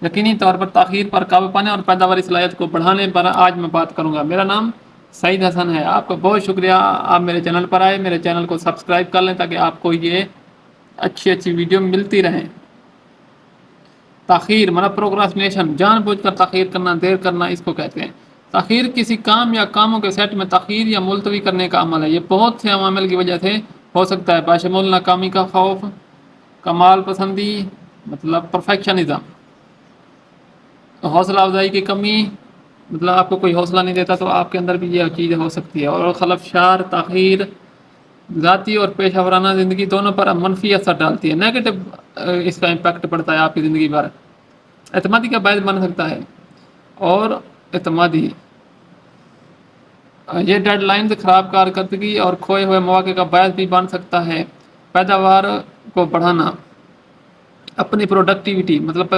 یقینی طور پر تاخیر پر قابو پانے اور پیداواری صلاحیت کو بڑھانے پر آج میں بات کروں گا۔ میرا نام سعید حسن ہے۔ آپ کا بہت شکریہ، آپ میرے چینل پر آئے، میرے چینل کو سبسکرائب کر لیں تاکہ آپ کو یہ اچھی ویڈیو ملتی رہیں۔ تاخیر مطلب پروکراسٹینیشن، جان بوجھ کر تاخیر کرنا، دیر کرنا، اس کو کہتے ہیں۔ تاخیر کسی کام یا کاموں کے سیٹ میں تاخیر یا ملتوی کرنے کا عمل ہے۔ یہ بہت سے عوامل کی وجہ سے ہو سکتا ہے، بشمول ناکامی کا خوف، کمال پسندی مطلب پرفیکشنزم، حوصلہ افزائی کی کمی مطلب آپ کو کوئی حوصلہ نہیں دیتا تو آپ کے اندر بھی یہ چیز ہو سکتی ہے، اور خلفشار تاخیر ذاتی اور پیشہ ورانہ زندگی دونوں پر منفی اثر ڈالتی ہے، نیگیٹو اس کا امپیکٹ پڑتا ہے آپ کی زندگی پر، اعتمادی کا باعث بن سکتا ہے، اور اعتمادی یہ ڈیڈ لائنز خراب کارکردگی اور کھوئے ہوئے مواقع کا باعث بھی بن سکتا ہے۔ پیداوار کو بڑھانا، اپنی پروڈکٹیوٹی مطلب